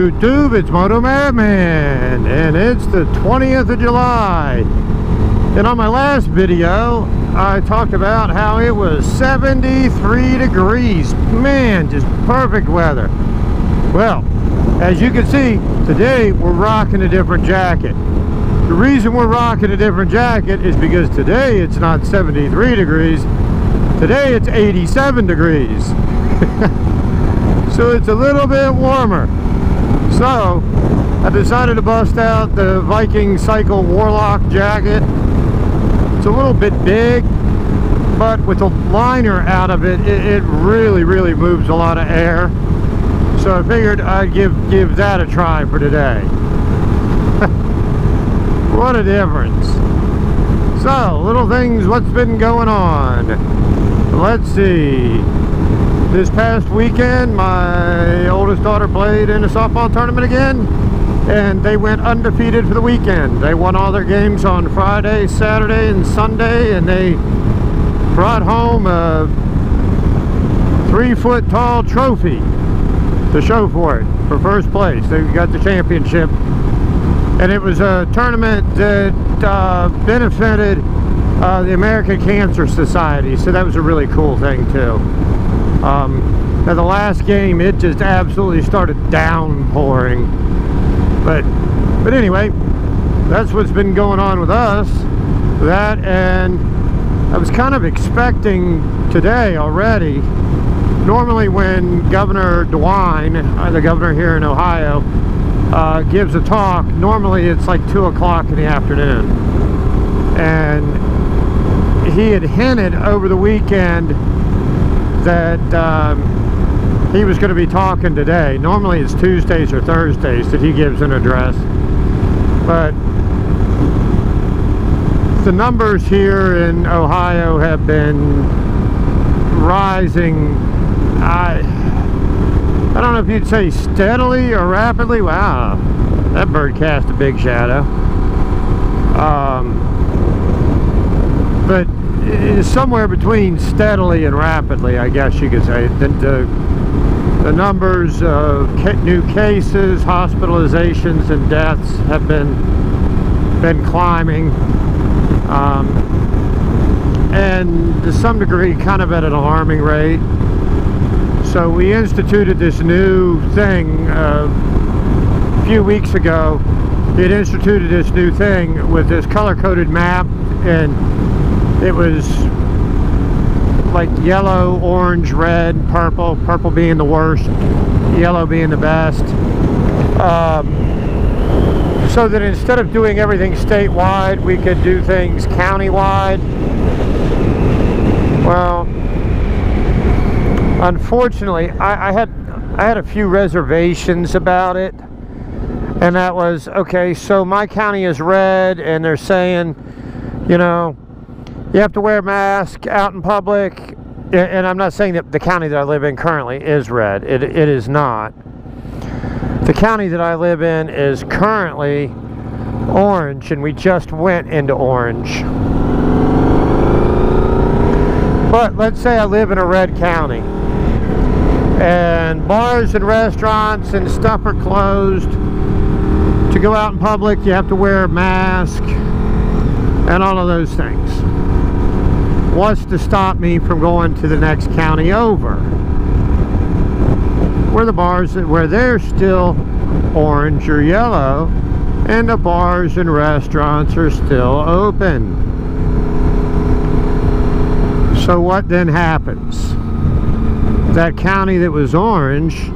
YouTube, it's motomattman, and it's the 20th of July. And on my last video, I talked about how it was 73 degrees. Man, just perfect weather. Well, as you can see, today we're rocking a different jacket. The reason we're rocking a different jacket is because today it's not 73 degrees. Today it's 87 degrees. So it's a little bit warmer. So I decided to bust out the Viking Cycle Warlock jacket. It's a little bit big, but with the liner out of it, it really moves a lot of air. So I figured I'd give that a try for today. What a difference. So, little things, what's been going on? Let's see. This past weekend, my oldest daughter played in a softball tournament again, and they went undefeated for the weekend. They won all their games on Friday, Saturday, and Sunday, and they brought home a 3-foot tall trophy to show for it, for first place. They got the championship, and it was a tournament that benefited the American Cancer Society, so that was a really cool thing too. Now the last game, it just absolutely started downpouring, but anyway, that's what's been going on with us. That, and I was kind of expecting today already. Normally when Governor DeWine, the governor here in Ohio, gives a talk, normally it's like 2 o'clock in the afternoon, and he had hinted over the weekend that he was going to be talking today. Normally it's Tuesdays or Thursdays that he gives an address, but the numbers here in Ohio have been rising. I don't know if you'd say steadily or rapidly. Wow, that bird cast a big shadow. But it's somewhere between steadily and rapidly, I guess you could say. The numbers of new cases, hospitalizations, and deaths have been climbing, and to some degree kind of at an alarming rate. So we instituted this new thing a few weeks ago. It instituted this new thing with this color-coded map, and it was like yellow, orange, red, purple, purple being the worst, yellow being the best. So that instead of doing everything statewide, we could do things countywide. Well, unfortunately, I had a few reservations about it, and that was, okay, so my county is red, and they're saying, you know, you have to wear a mask out in public, and I'm not saying that the county that I live in currently is red. It is not. The county that I live in is currently orange, and we just went into orange. But let's say I live in a red county, and bars and restaurants and stuff are closed. To go out in public, you have to wear a mask and all of those things. What's to stop me from going to the next county over, where the bars, where they're still orange or yellow, and the bars and restaurants are still open? So what then happens? That county that was orange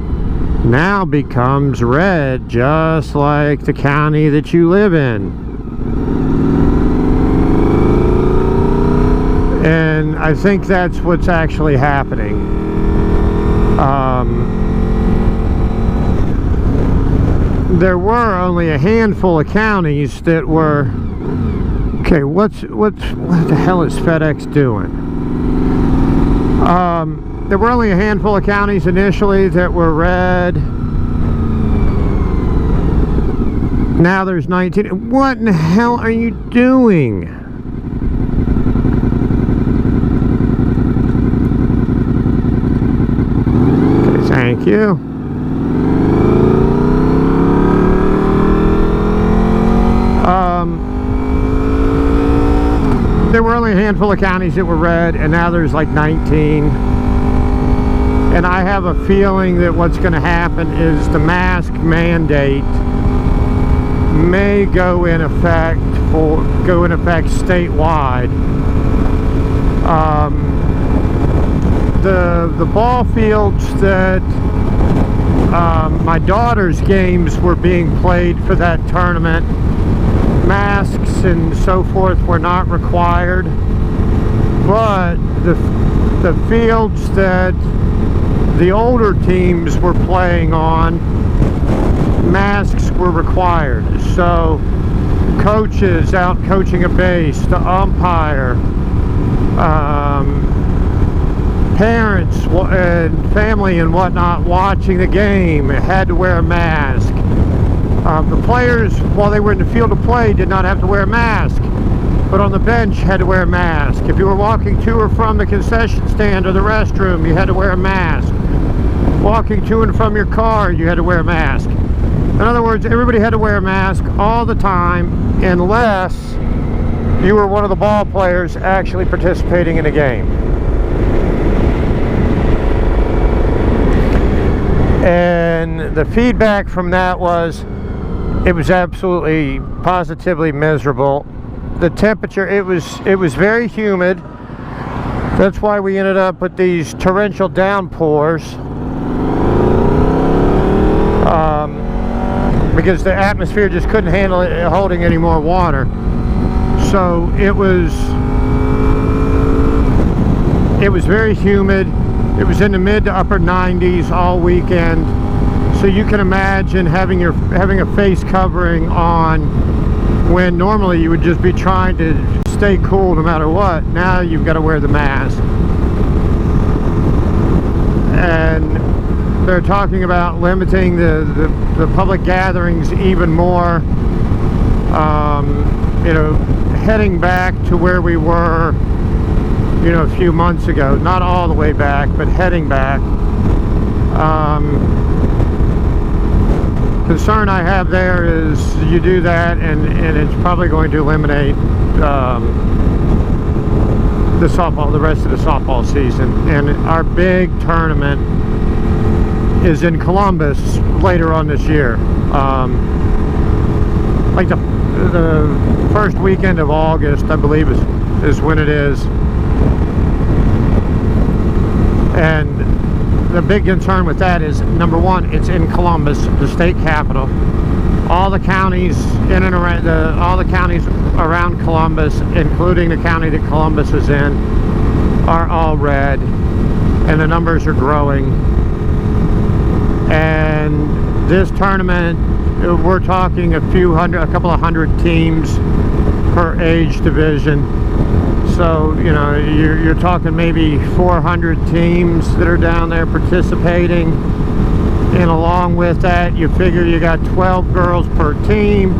now becomes red, just like the county that you live in. And I think that's what's actually happening. There were only a handful of counties that were, okay, what the hell is FedEx doing? There were only a handful of counties initially that were red. Now there's 19. What in the hell are you doing? Okay, thank you. handful of counties that were red, and now there's like 19. And I have a feeling that what's going to happen is the mask mandate may go in effect statewide. The ball fields that my daughter's games were being played for that tournament, masks and so forth were not required, but the fields that the older teams were playing on, masks were required. So coaches out coaching a base, the umpire, parents and family and whatnot watching the game had to wear a mask. The players, while they were in the field of play, did not have to wear a mask, but on the bench had to wear a mask. If you were walking to or from the concession stand or the restroom, you had to wear a mask. Walking to and from your car, you had to wear a mask. In other words, everybody had to wear a mask all the time, unless you were one of the ball players actually participating in a game. And the feedback from that was, it was absolutely, positively miserable. The temperature, it was very humid. That's why we ended up with these torrential downpours. Because the atmosphere just couldn't handle it holding any more water. So it was very humid. It was in the mid to upper 90s all weekend. So you can imagine having a face covering on when normally you would just be trying to stay cool no matter what. Now you've got to wear the mask. And they're talking about limiting the public gatherings even more. You know, heading back to where we were, you know, a few months ago. Not all the way back, but heading back. Concern I have there is you do that and it's probably going to eliminate the rest of the softball season. And our big tournament is in Columbus later on this year. Like the first weekend of August, I believe, is when it is. And the big concern with that is, number one, it's in Columbus, the state capital. All the counties in and around all the counties around Columbus, including the county that Columbus is in, are all red, and the numbers are growing. And this tournament, we're talking a couple of hundred teams per age division. So, you know, you're talking maybe 400 teams that are down there participating. And along with that, you figure you got 12 girls per team,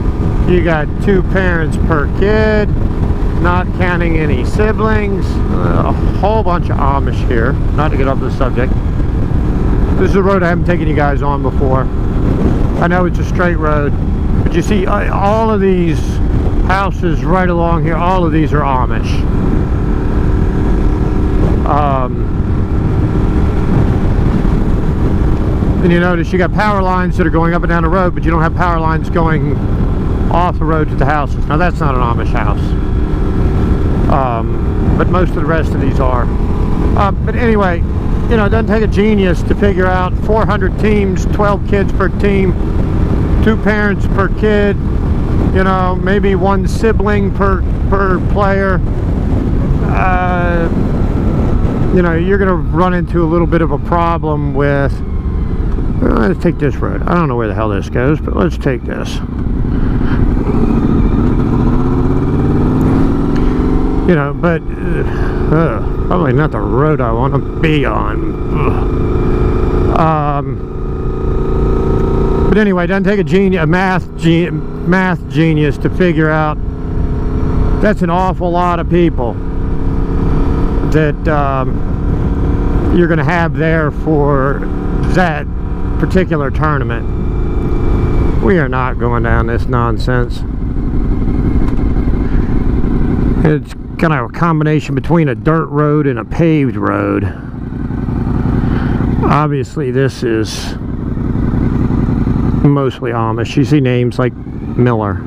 you got 2 parents per kid, not counting any siblings, a whole bunch of Amish here. Not to get off the subject. This is a road I haven't taken you guys on before. I know it's a straight road, but you see all of these houses right along here, all of these are Amish. And you notice you got power lines that are going up and down the road, but you don't have power lines going off the road to the houses. Now that's not an Amish house, but most of the rest of these are. But anyway, you know, it doesn't take a genius to figure out 400 teams, 12 kids per team, 2 parents per kid, you know, maybe 1 sibling per player. You know, you're going to run into a little bit of a problem with, let's take this road. I don't know where the hell this goes, but let's take this. You know, but probably not the road I want to be on. But anyway, it doesn't take a math genius to figure out that's an awful lot of people that you're going to have there for that particular tournament. We are not going down this nonsense. It's kind of a combination between a dirt road and a paved road. Obviously this is mostly Amish. You see names like Miller,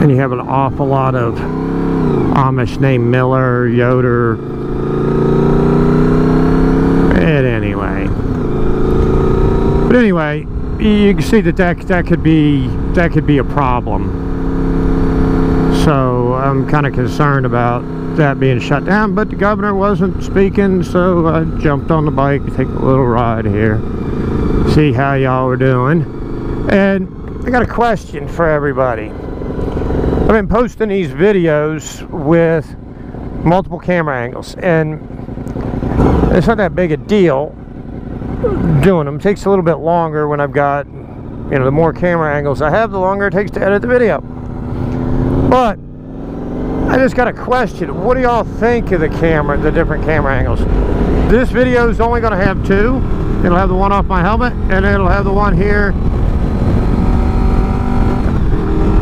and you have an awful lot of Amish named Miller, Yoder, and anyway. But anyway, you can see that could be a problem. So I'm kind of concerned about that being shut down, but the governor wasn't speaking, so I jumped on the bike to take a little ride here, see how y'all are doing. And I got a question for everybody. I've been posting these videos with multiple camera angles, and it's not that big a deal doing them. It takes a little bit longer when I've got, you know, the more camera angles I have, the longer it takes to edit the video. But I just got a question. What do y'all think of the different camera angles? This video is only going to have two. It'll have the one off my helmet, and it'll have the one here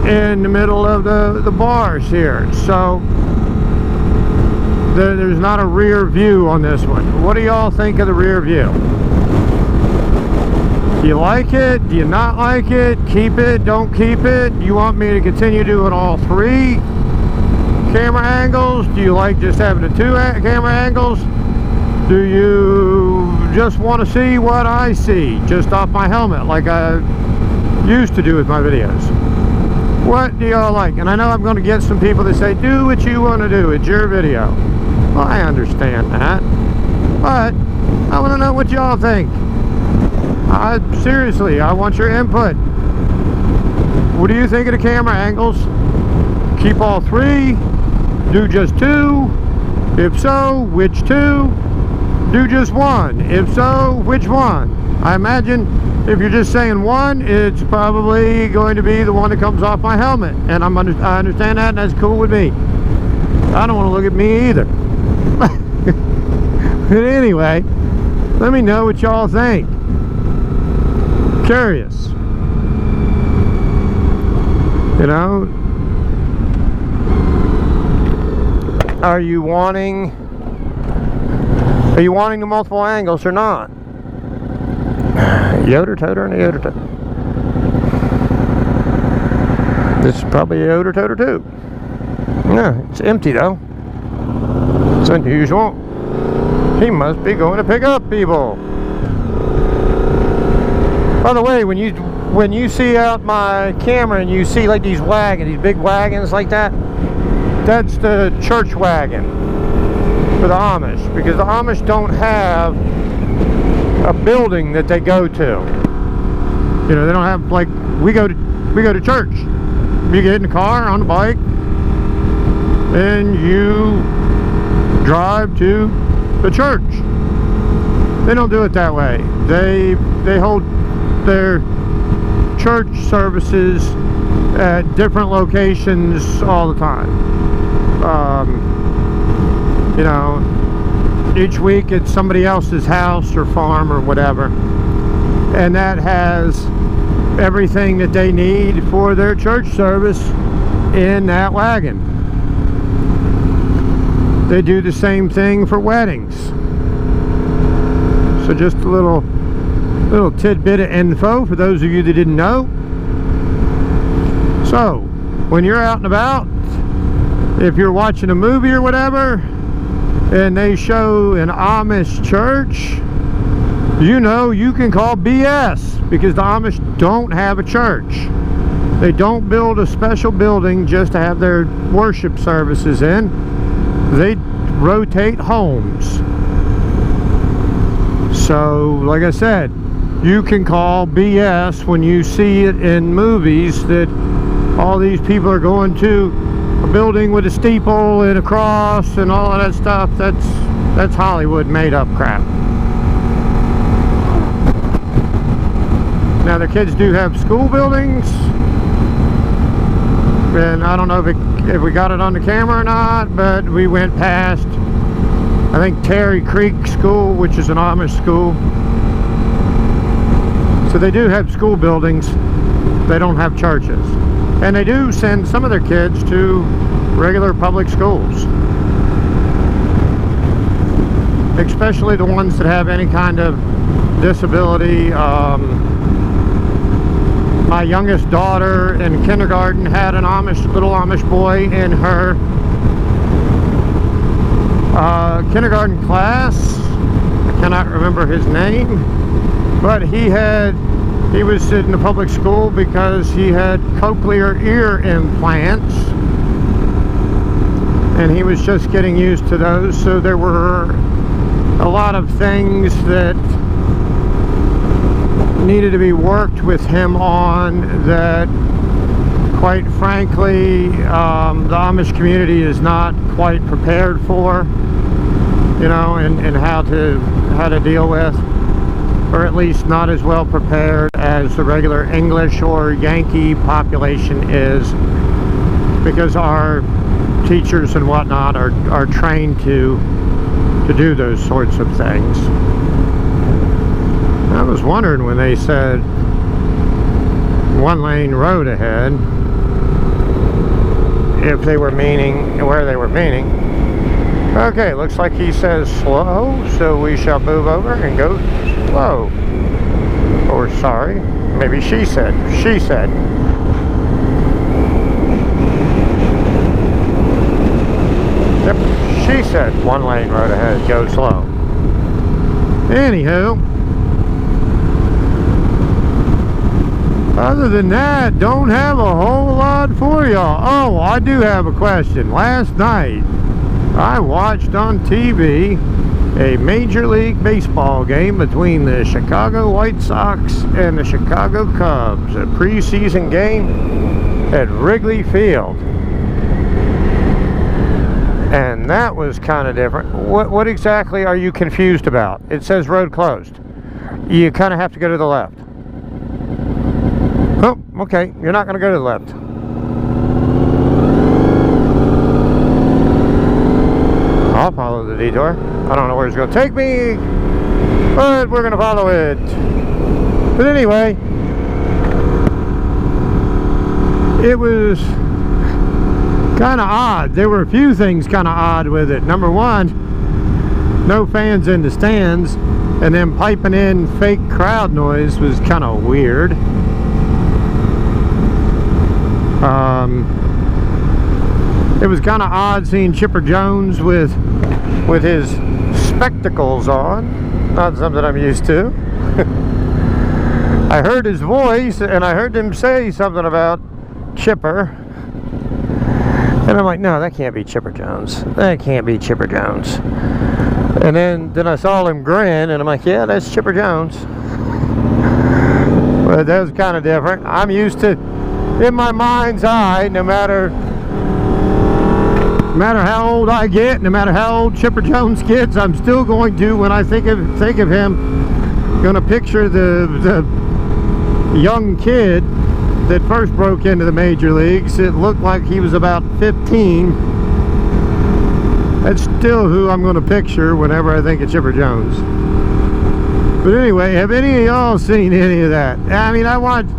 in the middle of the bars here. So there's not a rear view on this one. What do y'all think of the rear view? Do you like it? Do you not like it? Keep it? Don't keep it? You want me to continue doing all three camera angles? Do you like just having the two camera angles? Do you just want to see what I see just off my helmet like I used to do with my videos? What do y'all like? And I know I'm going to get some people that say, do what you want to do, it's your video. Well, I understand that, but I want to know what y'all think. Seriously, I want your input. What do you think of the camera angles? Keep all three? Do just two? If so, which two? Do just one? If so, which one? I imagine if you're just saying one, it's probably going to be the one that comes off my helmet, and I understand that, and that's cool with me. I don't want to look at me either. But anyway, let me know what y'all think. Curious. You know, are you wanting the multiple angles or not? Yoder toter and a Yoder toter. This is probably a Yoder toter too. Yeah, it's empty though. It's unusual. He must be going to pick up people. By the way, when you see out my camera and you see like these wagons, these big wagons like that, that's the church wagon for the Amish, because the Amish don't have a building that they go to. You know, they don't have, like, we go to church. You get in the car, on the bike, and you drive to the church. They don't do it that way. They hold their church services at different locations all the time. You know, each week it's somebody else's house or farm or whatever, and that has everything that they need for their church service in that wagon. They do the same thing for weddings. So just a little tidbit of info for those of you that didn't know. So when you're out and about, if you're watching a movie or whatever and they show an Amish church, you know you can call BS, because the Amish don't have a church. They don't build a special building just to have their worship services in. They rotate homes. So, like I said, you can call BS when you see it in movies that all these people are going to a building with a steeple and a cross and all of that stuff. That's Hollywood made up crap. Now, the kids do have school buildings, and I don't know if we got it on the camera or not, but we went past, I think, Terry Creek School, which is an Amish school. So they do have school buildings. They don't have churches. And they do send some of their kids to regular public schools, especially the ones that have any kind of disability. My youngest daughter in kindergarten had an little Amish boy in her kindergarten class. I cannot remember his name, but he was in the public school because he had cochlear ear implants, and he was just getting used to those. So there were a lot of things that needed to be worked with him on that, quite frankly, the Amish community is not quite prepared for, you know, and how to deal with, or at least not as well prepared as the regular English or Yankee population is, because our teachers and whatnot are trained to do those sorts of things. I was wondering when they said 1-lane road ahead, if they were meaning where they were meaning. Okay, looks like he says slow, so we shall move over and go slow. Or sorry, maybe she said. Yep, she said 1-lane road ahead, go slow. Anywho, other than that, don't have a whole lot for y'all. Oh, I do have a question. Last night, I watched on TV a Major League Baseball game between the Chicago White Sox and the Chicago Cubs, a preseason game at Wrigley Field. And that was kind of different. What exactly are you confused about? It says road closed. You kind of have to go to the left. Oh, okay, you're not going to go to the left. I'll follow the detour. I don't know where it's going to take me, but we're going to follow it. But anyway, it was kind of odd. There were a few things kind of odd with it. Number one, no fans in the stands, and then piping in fake crowd noise was kind of weird. It was kind of odd seeing Chipper Jones with his spectacles on. Not something I'm used to. I heard his voice and I heard him say something about Chipper, and I'm like, no, that can't be Chipper Jones. That can't be Chipper Jones. And then I saw him grin, and I'm like, yeah, that's Chipper Jones. But that was kind of different. I'm used to, in my mind's eye, no matter how old I get, no matter how old Chipper Jones gets, I'm still going to, when I think of him, going to picture the young kid that first broke into the major leagues. It looked like he was about 15. That's still who I'm going to picture whenever I think of Chipper Jones. But anyway, have any of y'all seen any of that? I mean, I watched,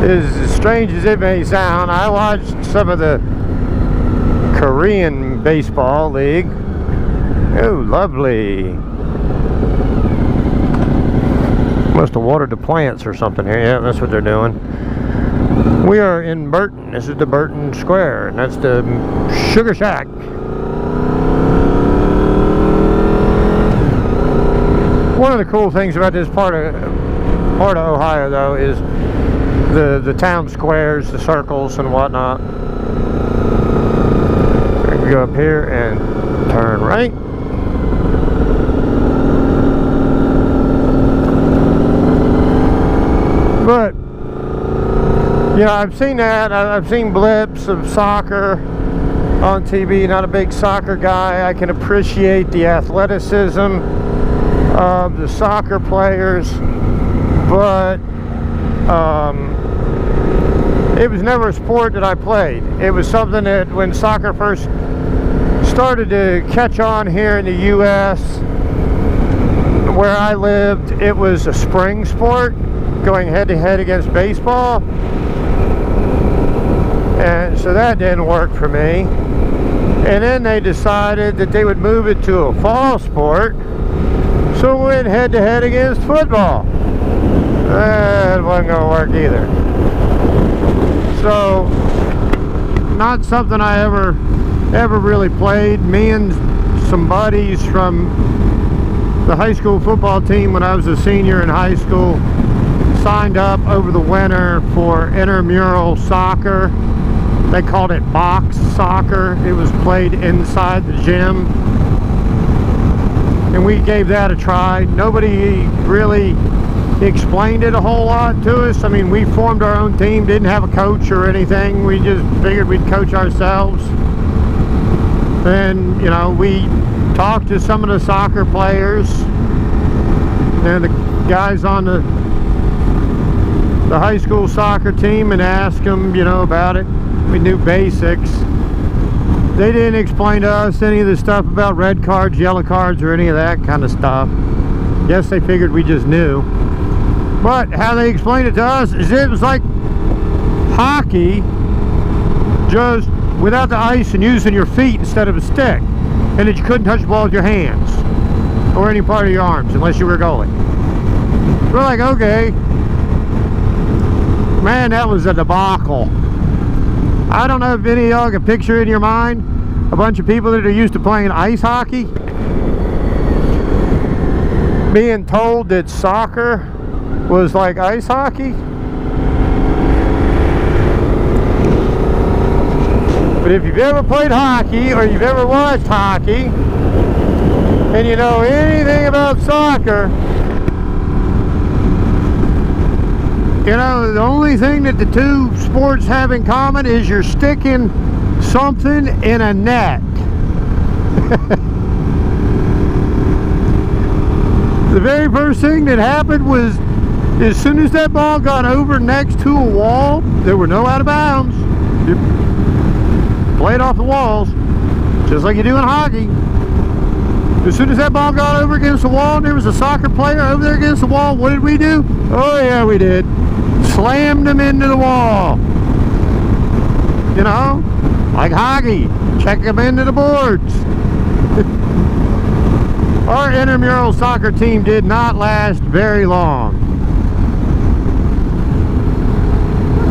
as strange as it may sound, I watched some of the Korean baseball league. Oh, lovely. Must have watered the plants or something here. Yeah, that's what they're doing. We are in Burton. This is the Burton Square, and that's the Sugar Shack. One of the cool things about this part of Ohio, though, is the town squares, the circles and whatnot. We can go up here and turn right. But yeah, I've seen that. I've seen blips of soccer on TV. Not a big soccer guy. I can appreciate the athleticism of the soccer players, but it was never a sport that I played. It was something that when soccer first started to catch on here in the U.S., where I lived, it was a spring sport, going head to head against baseball. And so that didn't work for me. And then they decided that they would move it to a fall sport, so we went head-to-head against football. That wasn't going to work either. So, not something I ever really played. Me and some buddies from the high school football team when I was a senior in high school signed up over the winter for intramural soccer. They called it box soccer. It was played inside the gym. And we gave that a try. Nobody really explained it a whole lot to us. I mean, we formed our own team, didn't have a coach or anything. We just figured we'd coach ourselves. And, you know, we talked to some of the soccer players and the guys on the high school soccer team and asked them, you know, about it. We knew basics. They didn't explain to us any of the stuff about red cards, yellow cards, or any of that kind of stuff. Guess they figured we just knew. But how they explained it to us is it was like hockey, just without the ice and using your feet instead of a stick. And that you couldn't touch the ball with your hands or any part of your arms unless you were a goalie. We're like, okay. Man, that was a debacle. I don't know if any of y'all can picture in your mind a bunch of people that are used to playing ice hockey being told that soccer was like ice hockey. But if you've ever played hockey or you've ever watched hockey and you know anything about soccer, you know, the only thing that the two sports have in common is you're sticking something in a net. The very first thing that happened was as soon as that ball got over next to a wall, there were no out of bounds. You play it off the walls, just like you do in hockey. As soon as that ball got over against the wall and there was a soccer player over there against the wall, what did we do? Oh yeah, we did. Slammed them into the wall. You know, like hockey. Check them into the boards. Our intramural soccer team did not last very long.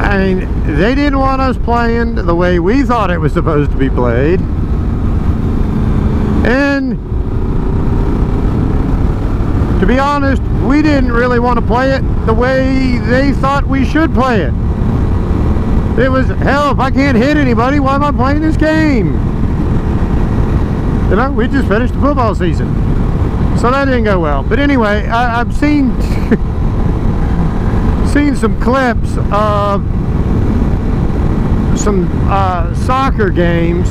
I mean, they didn't want us playing the way we thought it was supposed to be played. And to be honest, we didn't really want to play it the way they thought we should play it. It was, hell, if I can't hit anybody, why am I playing this game? You know, we just finished the football season. So that didn't go well. But anyway, I've seen some clips of some soccer games.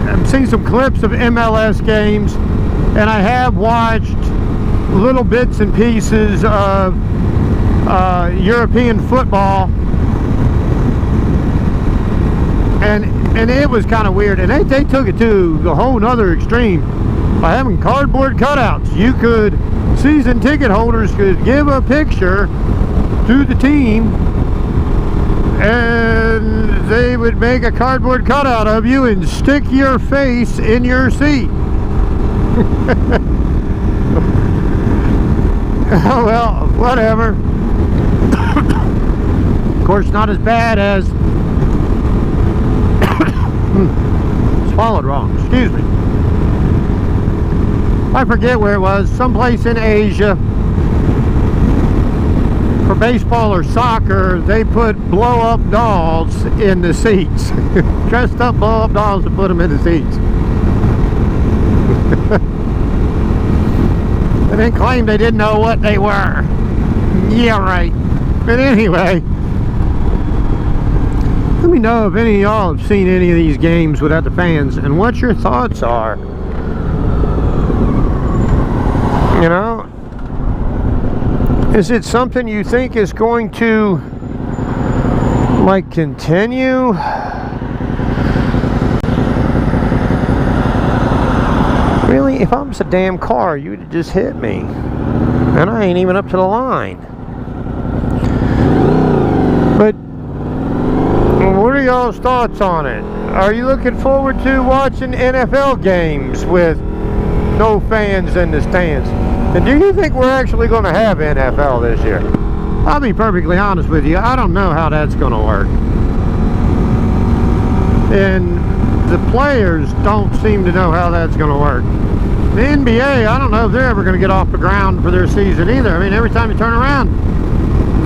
I've seen some clips of MLS games, and I have watched little bits and pieces of European football, and it was kind of weird. And they took it to the whole nother extreme by having cardboard cutouts. You could, season ticket holders could give a picture to the team and they would make a cardboard cutout of you and stick your face in your seat. Oh well, whatever. Of course, not as bad as swallowed wrong, excuse me. I forget where it was, someplace in Asia. For baseball or soccer, they put blow-up dolls in the seats. Dressed up blow-up dolls to put them in the seats. And then claimed they didn't know what they were. Yeah, right. But anyway, let me know if any of y'all have seen any of these games without the fans and what your thoughts are. You know, is it something you think is going to, like, continue? Really, if I was a damn car, you would have just hit me. And I ain't even up to the line. But y'all's thoughts on it? Are you looking forward to watching NFL games with no fans in the stands? And do you think we're actually going to have NFL this year? I'll be perfectly honest with you, I don't know how that's going to work. And the players don't seem to know how that's going to work. The NBA, I don't know if they're ever going to get off the ground for their season either. I mean, every time you turn around,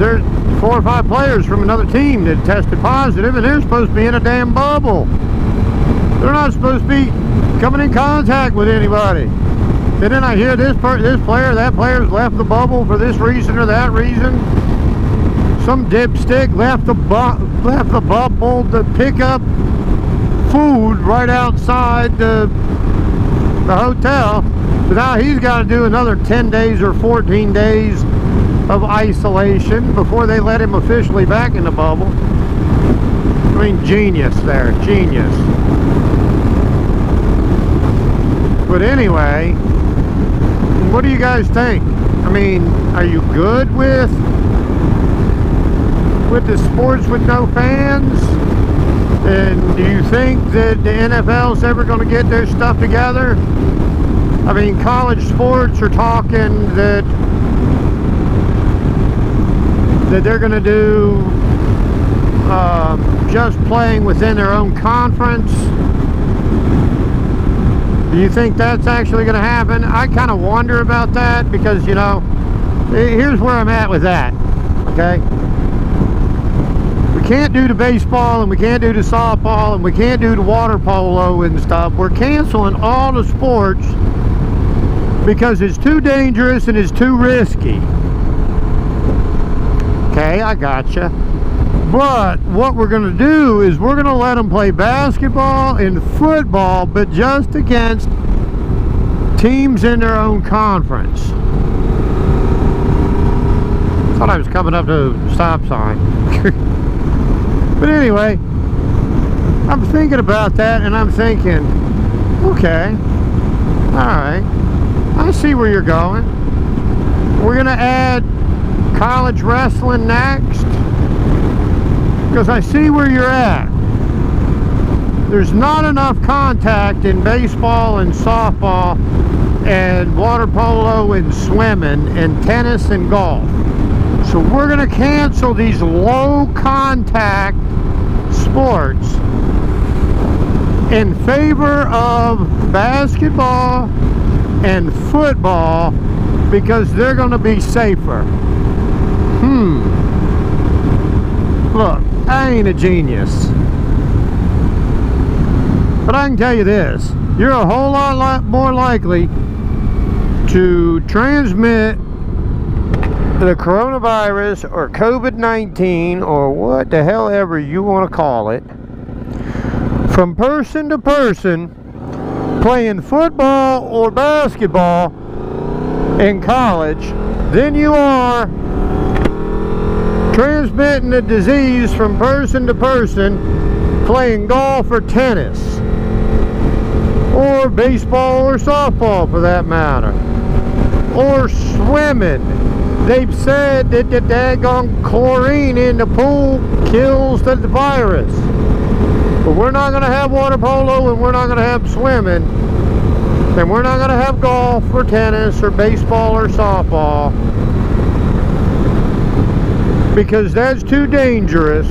there's 4 or 5 players from another team that tested positive, and they're supposed to be in a damn bubble. They're not supposed to be coming in contact with anybody. And then I hear this player, that player's left the bubble for this reason or that reason. Some dipstick left the bubble to pick up food right outside the hotel. So now he's got to do another 10 days or 14 days of isolation before they let him officially back in the bubble. I mean, genius there, genius. But anyway, what do you guys think? I mean, are you good with the sports with no fans? And do you think that the NFL's ever going to get their stuff together? I mean, college sports are talking that they're going to do just playing within their own conference. Do you think that's actually going to happen? I kind of wonder about that because, you know, here's where I'm at with that, okay? We can't do the baseball, and we can't do the softball, and we can't do the water polo and stuff. We're canceling all the sports because it's too dangerous and it's too risky. Okay, I gotcha. But what we're going to do is we're going to let them play basketball and football, but just against teams in their own conference. Thought I was coming up to a stop sign. But anyway, I'm thinking about that, and I'm thinking, okay, alright, I see where you're going. We're going to add college wrestling next. Because I see where you're at. There's not enough contact in baseball and softball and water polo and swimming and tennis and golf. So we're going to cancel these low contact sports in favor of basketball and football because they're going to be safer. Look, I ain't a genius, but I can tell you this, you're a whole lot more likely to transmit the coronavirus or COVID-19 or what the hell ever you want to call it from person to person playing football or basketball in college than you are transmitting the disease from person to person playing golf or tennis or baseball or softball for that matter or swimming. They've said that the daggone chlorine in the pool kills the virus, but we're not going to have water polo, and we're not going to have swimming, and we're not going to have golf or tennis or baseball or softball because that's too dangerous,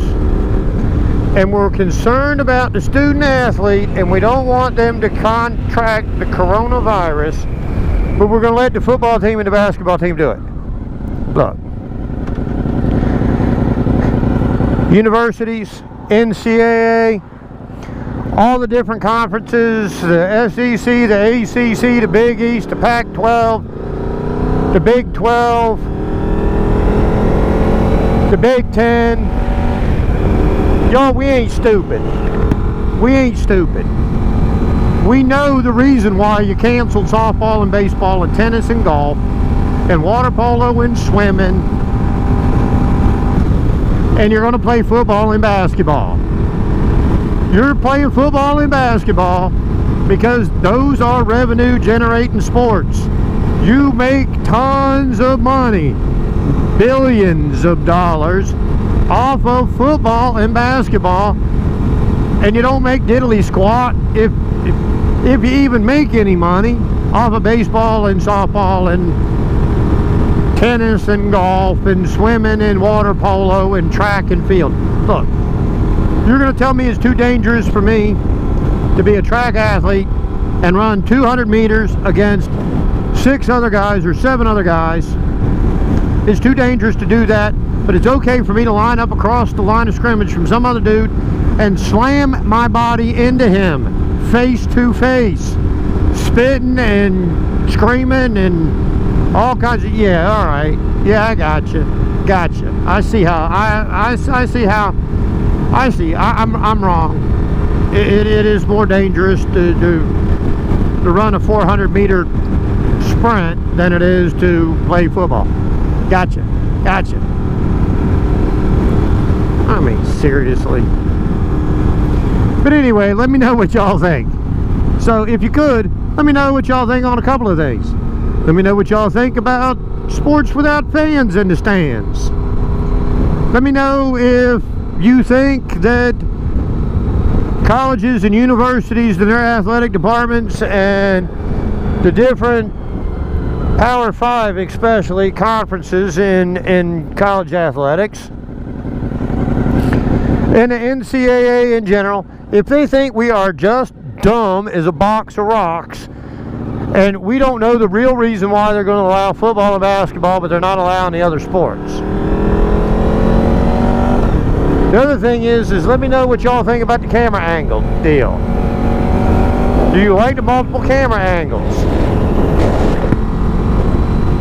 and we're concerned about the student athlete, and we don't want them to contract the coronavirus, but we're going to let the football team and the basketball team do it. Look, universities, NCAA, all the different conferences, the SEC, the ACC, the Big East, the Pac-12, the Big 12, the Big 10. Y'all, we ain't stupid. We ain't stupid. We know the reason why you canceled softball and baseball and tennis and golf and water polo and swimming, and you're going to play football and basketball. You're playing football and basketball because those are revenue generating sports. You make tons of money, billions of dollars off of football and basketball and you don't make diddly squat if you even make any money off of baseball and softball and tennis and golf and swimming and water polo and track and field. Look, you're going to tell me it's too dangerous for me to be a track athlete and run 200 meters against 6 other guys or 7 other guys. It's too dangerous to do that, but it's okay for me to line up across the line of scrimmage from some other dude and slam my body into him face to face, spitting and screaming and all kinds of, yeah, all right, yeah, I gotcha. I see how, I'm wrong. It is more dangerous to run a 400-meter sprint than it is to play football. Gotcha. I mean, seriously. But anyway, let me know what y'all think. So if you could, let me know what y'all think on a couple of things. Let me know what y'all think about sports without fans in the stands. Let me know if you think that colleges and universities and their athletic departments and the different Power 5 especially conferences in college athletics and the NCAA in general, if they think we are just dumb as a box of rocks and we don't know the real reason why they're going to allow football and basketball but they're not allowing the other sports. The other thing is let me know what y'all think about the camera angle deal. Do you like the multiple camera angles?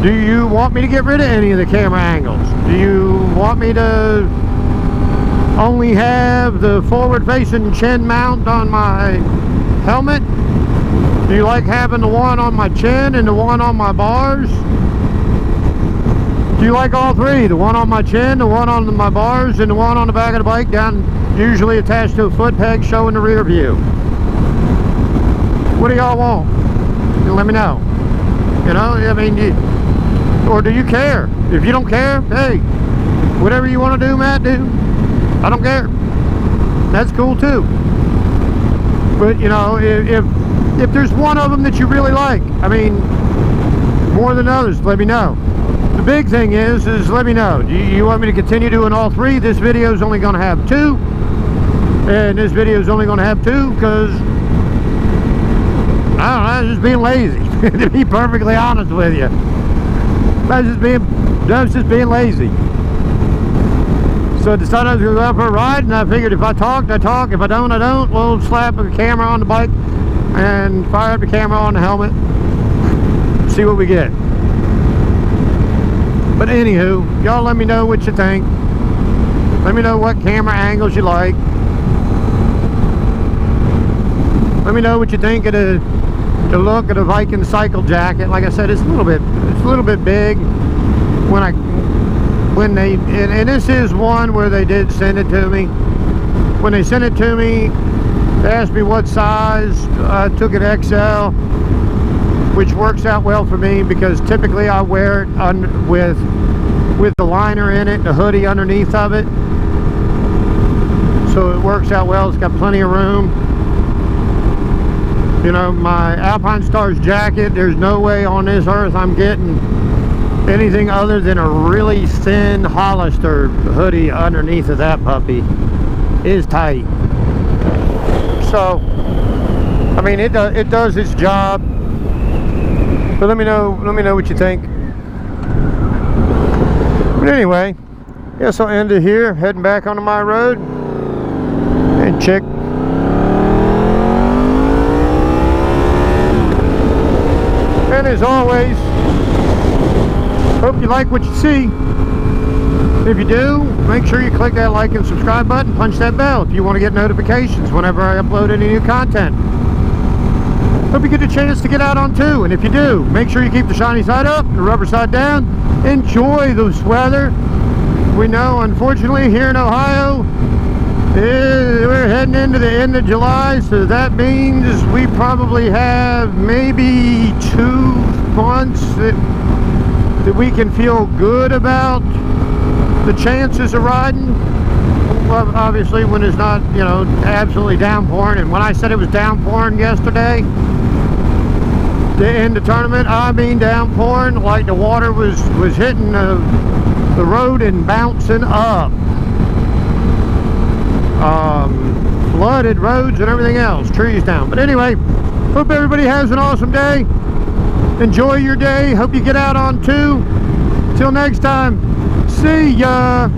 Do you want me to get rid of any of the camera angles? Do you want me to only have the forward-facing chin mount on my helmet? Do you like having the one on my chin and the one on my bars? Do you like all three? The one on my chin, the one on my bars, and the one on the back of the bike down, usually attached to a foot peg showing the rear view? What do y'all want? Let me know. You know, I mean, or do you care? If you don't care, hey, whatever you want to do, Matt, do. I don't care. That's cool too. But you know, if there's one of them that you really like, I mean, more than others, let me know. The big thing is let me know. Do you want me to continue doing all three? This video is only going to have 2, and this video is only going to have 2 because I don't know, I'm just being lazy. To be perfectly honest with you, I was just being lazy. So I decided I was going to go out for a ride, and I figured if I talked, I talk. If I don't, I don't. We'll slap a camera on the bike and fire up the camera on the helmet. See what we get. But anywho, y'all let me know what you think. Let me know what camera angles you like. Let me know what you think of the look of the Viking cycle jacket. Like I said, it's a little bit big. When they and this is one where they did send it to me. When they sent it to me, they asked me what size. I took it XL, which works out well for me because typically I wear it with the liner in it, the hoodie underneath of it. So it works out well. It's got plenty of room. You know, my Alpine Stars jacket, there's no way on this earth I'm getting anything other than a really thin Hollister hoodie underneath of that puppy. It is tight. So, I mean, it does its job. But let me know what you think. But anyway, guess I'll end it here, heading back onto my road and check. And as always, hope you like what you see. If you do, make sure you click that like and subscribe button, punch that bell if you want to get notifications whenever I upload any new content. Hope you get a chance to get out on 2, and if you do, make sure you keep the shiny side up and the rubber side down. Enjoy this weather. We know, unfortunately, here in Ohio, we're heading into the end of July, so that means we probably have maybe 2 months that we can feel good about the chances of riding. well, obviously when it's not, you know, absolutely downpouring. And when I said it was downpouring yesterday to end the tournament, I mean downpouring, like the water was hitting the road and bouncing up. Flooded roads and everything else, trees down. But anyway, hope everybody has an awesome day. Enjoy your day. Hope you get out on 2. Till next time, see ya.